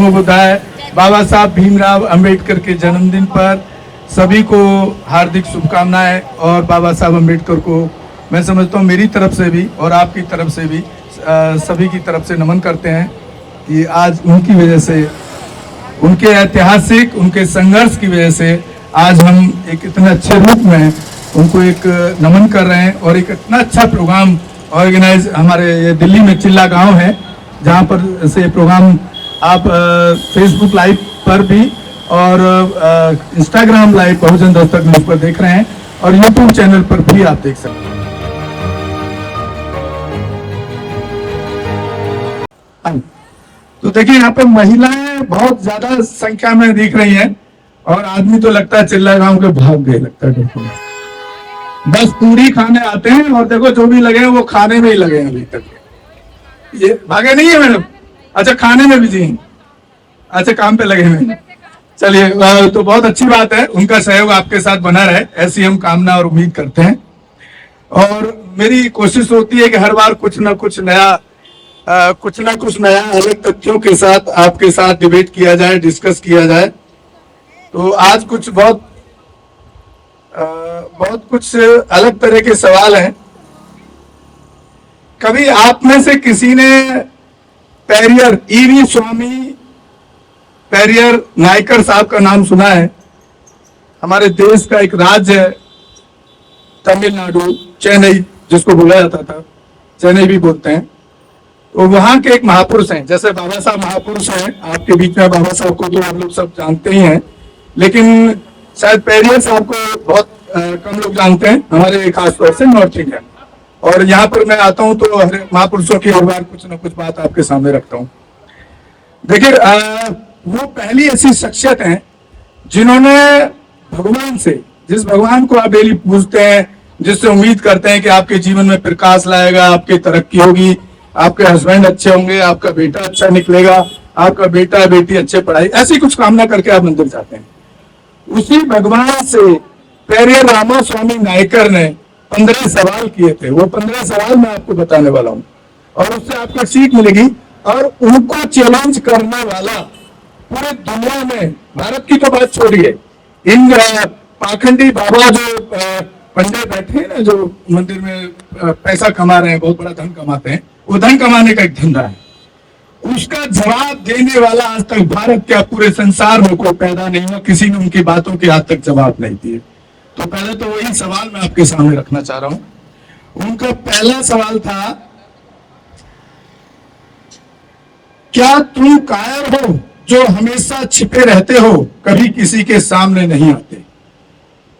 नमो बुद्धाय। बाबा साहब भीमराव अंबेडकर के जन्मदिन पर सभी को हार्दिक शुभकामनाएं। और बाबा साहब अंबेडकर को मैं समझता हूँ मेरी तरफ से भी और आपकी तरफ से भी सभी की तरफ से नमन करते हैं कि आज उनकी वजह से, उनके ऐतिहासिक, उनके संघर्ष की वजह से आज हम एक इतने अच्छे रूप में उनको एक नमन कर रहे हैं। और एक इतना अच्छा प्रोग्राम ऑर्गेनाइज हमारे ये दिल्ली में चिल्ला गांव है, जहां पर से प्रोग्राम आप फेसबुक लाइव पर भी और इंस्टाग्राम लाइव बहुजन दस्तक न्यूज पर देख रहे हैं और यूट्यूब चैनल पर भी आप देख सकते हैं। तो देखिए यहाँ पर महिलाएं बहुत ज्यादा संख्या में दिख रही हैं और आदमी तो लगता है चिल्ला गांव के भाग गए, लगता है बस पूरी खाने आते हैं और देखो जो भी लगे हैं वो खाने में ही लगे हैं अभी तक। ये भागे नहीं है मैडम? अच्छा, खाने में बिजी हैं, अच्छा काम पे लगे हैं। चलिए, तो बहुत अच्छी बात है, उनका सहयोग आपके साथ बना रहे, ऐसी हम कामना और उम्मीद करते हैं। और मेरी कोशिश होती है कि हर बार कुछ ना कुछ नया अलग तथ्यों के साथ आपके साथ डिबेट किया जाए, डिस्कस किया जाए। तो आज कुछ बहुत कुछ अलग तरह के सवाल हैं। कभी आप में से किसी ने पेरियर ईवी स्वामी पेरियर नायकर साहब का नाम सुना है? हमारे देश का एक राज्य है तमिलनाडु, चेन्नई जिसको बोला जाता था, चेन्नई भी बोलते हैं। तो वहां के एक महापुरुष हैं, जैसे बाबा साहब महापुरुष हैं आपके बीच में, बाबा साहब को तो आप लोग सब जानते ही हैं, लेकिन शायद पेरियर साहब को बहुत कम लोग जानते हैं, हमारे खासतौर से नॉर्थ इंडिया। और यहाँ पर मैं आता हूँ तो महापुरुषों की हर बार कुछ ना कुछ बात आपके सामने रखता हूँ। देखिए, वो पहली ऐसी शख्सियत हैं जिन्होंने भगवान से, जिस भगवान को आप डेली पूजते हैं, जिससे उम्मीद करते हैं कि आपके जीवन में प्रकाश लाएगा, आपकी तरक्की होगी, आपके हस्बैंड अच्छे होंगे, आपका बेटा अच्छा निकलेगा, आपका बेटा बेटी अच्छे पढ़ाई, ऐसी कुछ कामना करके आप मंदिर जाते हैं। उसी भगवान से पेरियर रामास्वामी नायकर ने 15 सवाल किए थे। वो 15 सवाल मैं आपको बताने वाला हूँ और उससे आपको सीख मिलेगी। और उनको चैलेंज करने वाला पूरे दुनिया में, भारत की तो बात छोड़िए, इन पाखंडी बाबा जो पंडित बैठे हैं ना, जो मंदिर में पैसा कमा रहे हैं, बहुत बड़ा धन कमाते हैं, वो धन कमाने का एक धंधा है, उसका जवाब देने वाला आज तक भारत के पूरे संसार में कोई पैदा नहीं हुआ, किसी ने उनकी बातों के आज तक जवाब नहीं दिए। तो पहले तो वही सवाल मैं आपके सामने रखना चाह रहा हूं। उनका पहला सवाल था, क्या तुम कायर हो जो हमेशा छिपे रहते हो, कभी किसी के सामने नहीं आते?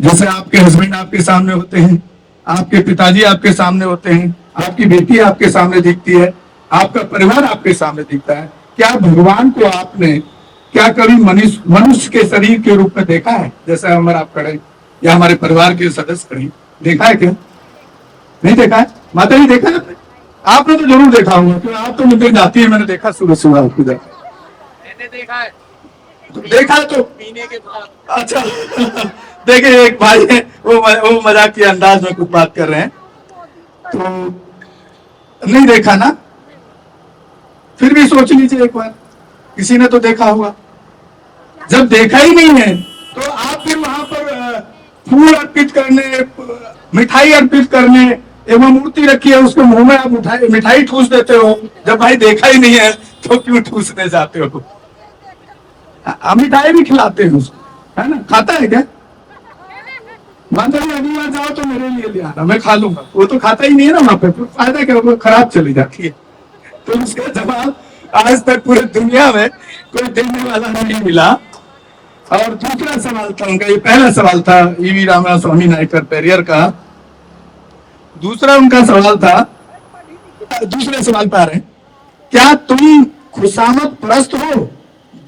जैसे आपके हस्बैंड आपके सामने होते हैं, आपके पिताजी आपके सामने होते हैं, आपकी बेटी आपके सामने दिखती है, आपका परिवार आपके सामने दिखता है। क्या भगवान को आपने क्या कभी मनुष्य के शरीर के रूप में देखा है? जैसे हमारा आप खड़े या हमारे परिवार के सदस्य खड़े, देखा है क्या? नहीं देखा है? माता जी देखा है आपने? आपने तो जरूर देखा होगा, क्योंकि आप तो मंदिर जाती है, मैंने देखा सुबह सुबह आपको देखा है। तो देखा तो पीने के बाद। अच्छा देखिए, एक भाई है, वो मजाक के अंदाज में कुछ बात कर रहे हैं, तो नहीं देखा ना, फिर भी सोच लीजिए एक बार, किसी ने तो देखा होगा। जब देखा ही नहीं है तो आप फिर वहां पर फूल अर्पित करने, मिठाई अर्पित करने, एवं मूर्ति रखी है उसके मुंह में आप मिठाई ठूस देते हो। जब भाई देखा ही नहीं है तो क्यों ठूसने जाते हो? हम मिठाई भी खिलाते हैं उसको, है ना? खाता है क्या? माता जी अगली बार जाओ तो मेरे लिए ले आना, मैं खा लूंगा। वो तो खाता ही नहीं है ना वहां पे, फायदा क्या, वो खराब चली जाती है। तो उसका जवाब आज तक पूरे दुनिया में कोई देने वाला नहीं मिला। और दूसरा सवाल था उनका, ये पहला सवाल था ईवी रामास्वामी नायकर पेरियर का। दूसरा उनका सवाल था, दूसरे सवाल पे आ रहे हैं, क्या तुम खुशामद परस्त हो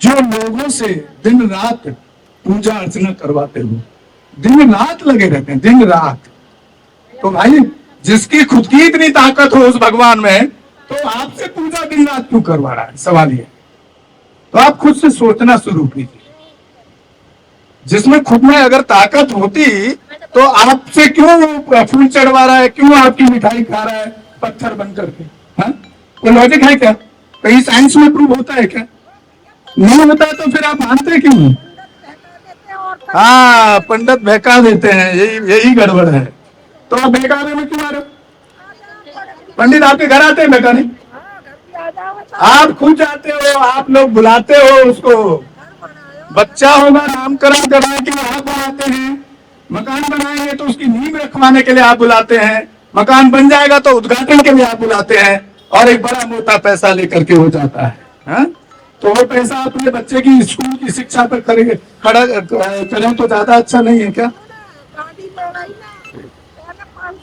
जो लोगों से दिन रात पूजा अर्चना करवाते हो? दिन रात लगे रहते हैं, दिन रात। तो भाई जिसकी खुद की इतनी ताकत हो उस भगवान में, तो आपसे पूजा दिन रात क्यों करवा रहा है? सवाल ये। तो आप खुद से सोचना शुरू कीजिए। जिसमें खुद में अगर ताकत होती तो आपसे क्यों फूल चढ़वा रहा है, क्यों आपकी मिठाई खा रहा है पत्थर बन करके? हाँ, कोई लॉजिक है क्या? कहीं साइंस में प्रूव होता है क्या? नहीं होता है तो फिर आप मानते क्यों हैं? हाँ, पंडित बहका देते हैं, यही यही गड़बड़ है। तो आप बहकाने में क्यों आ रहे हो? पंडित आपके घर आते हैं बहकाने? आप खुद जाते हो, आप लोग बुलाते हो उसको। बच्चा होगा नामकरण करने के लिए आप बुलाते हैं, मकान बनाएंगे तो उसकी नींव रखवाने के लिए आप बुलाते हैं, मकान बन जाएगा तो उद्घाटन के लिए आप बुलाते हैं, और एक बड़ा मोटा पैसा लेकर के हो जाता है। हा? तो वो पैसा अपने बच्चे की स्कूल की शिक्षा पर खड़ा करें तो ज्यादा अच्छा नहीं है क्या?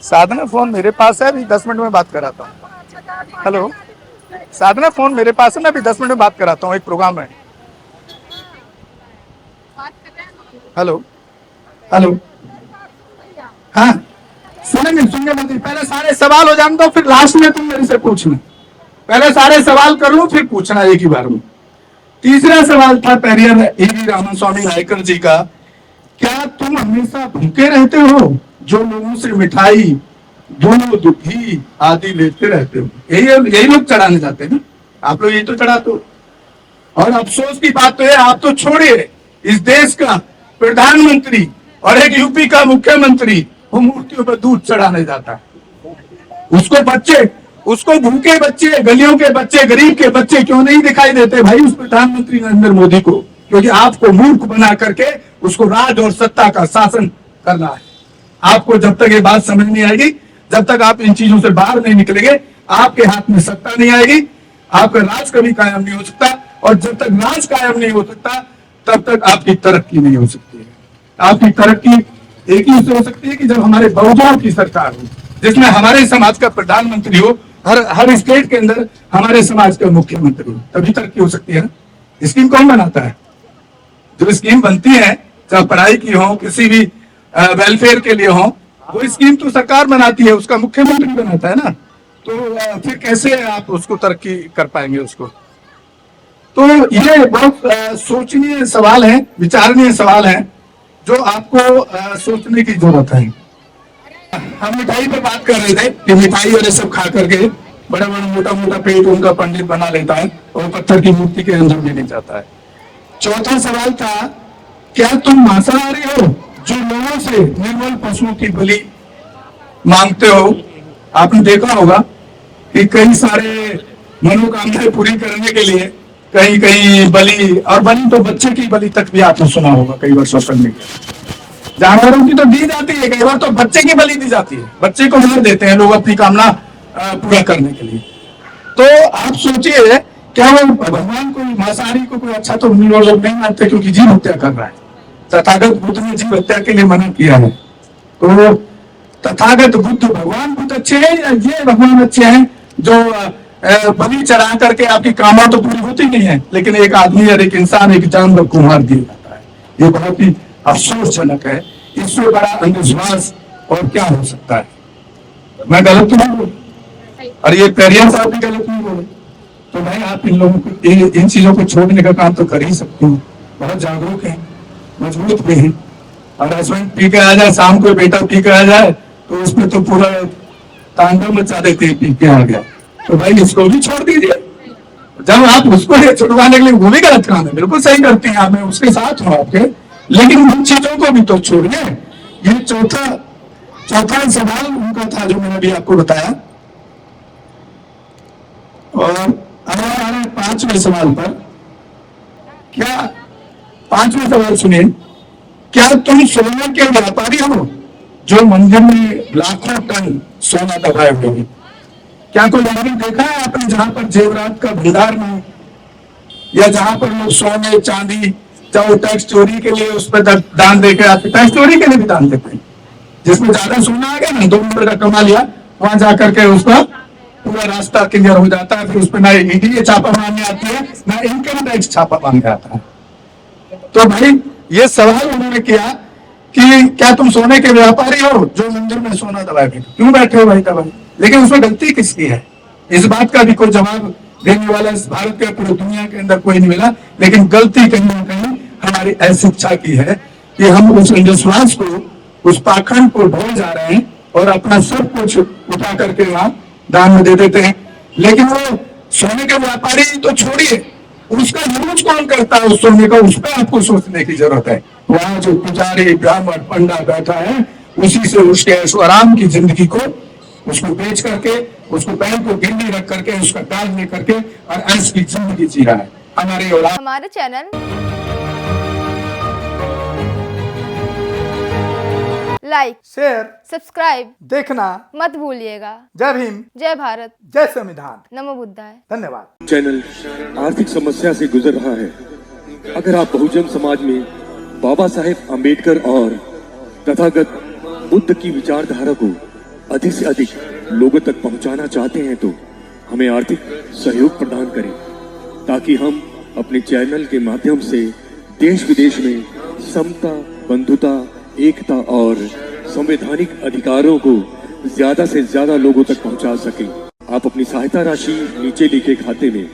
साधना, फोन मेरे पास है, अभी 10 मिनट में बात कराता हूँ। हेलो साधना, फोन मेरे पास है, मैं अभी 10 मिनट में बात कराता हूँ, एक प्रोग्राम है। हेलो हेलो, हाँ सुनेंगे सुनेंगे मोदी, पहले सारे सवाल हो जाने दो, फिर लास्ट में तुम मेरे से पूछना। पहले सारे सवाल कर लो फिर पूछना एक ही बार में। तीसरा सवाल था पेरियर ईवी रामास्वामी नायकर जी का, क्या तुम हमेशा भूखे रहते हो जो लोगों से मिठाई, दूध, घी आदि लेते रहते हो? यही लोग चढ़ाने जाते हैं ना, आप लोग यही तो चढ़ाते हो। और अफसोस की बात तो है, आप तो छोड़िए, इस देश का प्रधानमंत्री और एक यूपी का मुख्यमंत्री वो मूर्तियों पर दूध चढ़ाने जाता है। उसको बच्चे, उसको भूखे बच्चे, गलियों के बच्चे, गरीब के बच्चे क्यों नहीं दिखाई देते भाई उस प्रधानमंत्री नरेंद्र मोदी को? क्योंकि आपको मूर्ख बना करके उसको राज और सत्ता का शासन करना है। आपको जब तक ये बात समझ नहीं आएगी, जब तक आप इन चीजों से बाहर नहीं निकलेंगे, आपके हाथ में सत्ता नहीं आएगी, आपका राज कभी कायम नहीं हो सकता, और जब तक राज कायम नहीं हो सकता तब तक आपकी तरक्की नहीं हो सकती है। आपकी तरक्की एक ही से हो सकती है कि जब हमारे बहुजनों की सरकार हो, जिसमें हमारे समाज का प्रधानमंत्री हो, हर स्टेट के अंदर हमारे समाज का मुख्यमंत्री हो, तभी तरक्की हो सकती है ना। स्कीम कौन बनाता है? जो स्कीम बनती है, चाहे पढ़ाई की हो, किसी भी वेलफेयर के लिए हो, वो स्कीम तो सरकार बनाती है, उसका मुख्यमंत्री बनाता है ना। तो फिर कैसे आप उसको तरक्की कर पाएंगे उसको? तो ये बहुत सोचनीय सवाल है, विचारणीय सवाल है, जो आपको सोचने की जरूरत है। हम मिठाई पर बात कर रहे थे कि मिठाई और ये सब खा करके बड़ा बड़ा मोटा मोटा पेट उनका पंडित बना लेता है और पत्थर की मूर्ति के अंदर भी नहीं जाता है। चौथा सवाल था, क्या तुम मांसाहारी हो जो लोगों से निर्बल पशुओं की बलि मांगते हो? आपने देखा होगा कि कई सारे मनोकामनाएं पूरी करने के लिए कहीं कहीं बलि, और बलि तो बच्चे की बलि तक भी आपने सुना होगा कई बार सोशल मीडिया। जानवरों की तो दी जाती है, कई बार तो बच्चे की बलि दी जाती है, बच्चे को मार देते हैं लोग अपनी कामना पूरा करने के लिए। तो आप सोचिए, क्या वो भगवान को, मांसाहारी को कोई अच्छा तो लोग नहीं मानते क्योंकि जीव हत्या कर रहा है। तथागत बुद्ध ने जीव हत्या के लिए मना किया है। तो तथागत बुद्ध, भगवान बुद्ध अच्छे हैं या ये भगवान अच्छे हैं जो बलि चढ़ा करके आपकी कामना तो पूरी होती नहीं है, लेकिन एक आदमी और एक इंसान, एक जानवर को मार दिया जाता है? ये बहुत ही अफसोसजनक है। इससे बड़ा अंधविश्वास और क्या हो सकता है? मैं गलत तो नहीं बोल, और ये पेरियर साहब भी गलत नहीं बोले। तो भाई आप इन लोगों को इन चीजों को छोड़ने का काम तो कर ही सकते हो। बहुत जागरूक हैं, मजबूत भी हैं, और हस्बैंड पी के आ जाए, शाम को बेटा पी के आ जाए तो उसमें तो पूरा तांडव मचा देते हैं, पी के आ गया तो भाई इसको भी छोड़ दीजिए। जब आप उसको छुड़वाने के लिए, वो भी गलत काम है, बिल्कुल सही करते हैं आप, मैं उसके साथ हूँ आपके, लेकिन उन चीजों को भी तो छोड़िए। ये चौथा सवाल उनका था जो मैंने अभी आपको बताया। और अब आ रहे 5वें सवाल पर। क्या 5वां सवाल सुनिए, क्या तुम सोने के व्यापारी हो जो मंदिर में लाखों टन सोना दबाए हुए? क्या कोई मंदिर देखा है आपने जहां पर जेवरात का भंडार न हो, या जहां पर लोग सोने चांदी, चाहे टैक्स चोरी के लिए उस पर दान देके आते, टैक्स चोरी के लिए भी दान देते हैं, जिसमें ज्यादा सोना आ गया ना, 2 नंबर का कमा लिया, वहां जाकर के उसका पूरा रास्ता क्लियर हो जाता है, फिर उस पर ना ईडी छापा मारने आती है, ना इनकम टैक्स छापा मारने आता है। तो भाई ये सवाल उन्होंने किया कि क्या तुम सोने के व्यापारी हो जो मंदिर में सोना दबाए बैठे, क्यों बैठे हो भाई दबाए? लेकिन उसमें गलती किसकी है? इस बात का भी कोई जवाब देने वाला इस भारत के, पूरी दुनिया के अंदर कोई नहीं मिला। लेकिन गलती कहीं ना कहीं हमारी अशिक्षा की है कि हम उस अंधविश्वास को, उस पाखंड को ढोल जा रहे हैं और अपना सब कुछ उठा करके वहां दान में दे देते हैं। लेकिन वो सोने के व्यापारी तो छोड़िए, उसका यूज कौन करता है उस सोने का, उस पर आपको सोचने की जरूरत है। वहां जो पुजारी ब्राह्मण पंडा बैठा है, उसी से उसके ऐशो आराम की जिंदगी को उसको बेच करके, उसको बैंक को गिरवी रख करके, उसका ब्याज ले करके और ऐश की जिंदगी जी रहा है हमारी औलाद। हमारे चैनल लाइक, शेयर, सब्सक्राइब देखना मत भूलिएगा। जय भीम, जय भारत, जय संविधान। नमो बुद्धाय। धन्यवाद। चैनल आर्थिक समस्या से गुजर रहा है। अगर आप बहुजन समाज में बाबा साहेब अम्बेडकर और तथागत बुद्ध की विचारधारा को अधिक से अधिक लोगों तक पहुंचाना चाहते हैं तो हमें आर्थिक सहयोग प्रदान करें, ताकि हम अपने चैनल के माध्यम से देश विदेश में समता, बंधुता, एकता और संवैधानिक अधिकारों को ज्यादा से ज्यादा लोगों तक पहुंचा सकें। आप अपनी सहायता राशि नीचे लिखे खाते में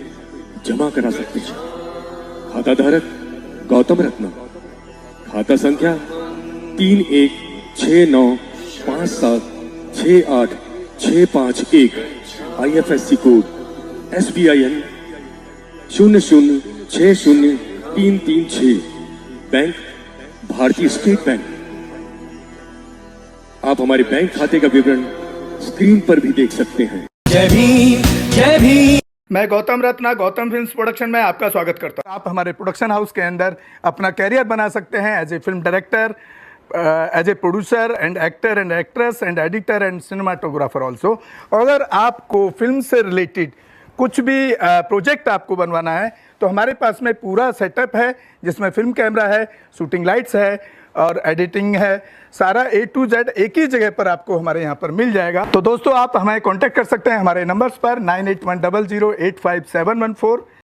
जमा करा सकते हैं। खाता धारक गौतम रत्ना, खाता संख्या 316957686551, IFSC कोड SBIN 0060336, बैंक भारतीय स्टेट बैंक। आप हमारे बैंक खाते का विवरण स्क्रीन पर भी देख सकते हैं। जय भीम, जय भीम। मैं गौतम रत्ना गौतम फिल्म्स प्रोडक्शन में आपका स्वागत करता हूं। आप हमारे प्रोडक्शन हाउस के अंदर अपना कैरियर बना सकते हैं as a film director, as a producer and actor and actress and editor and cinematographer also. अगर आपको फिल्म से रिलेटेड कुछ भी प्रोजेक्ट आपको बनवाना है तो हमारे पास में पूरा सेटअप है, जिसमें फिल्म कैमरा है, शूटिंग लाइट्स है और एडिटिंग है। सारा A to Z एक ही जगह पर आपको हमारे यहाँ पर मिल जाएगा। तो दोस्तों, आप हमें कांटेक्ट कर सकते हैं हमारे नंबर्स पर 9810085714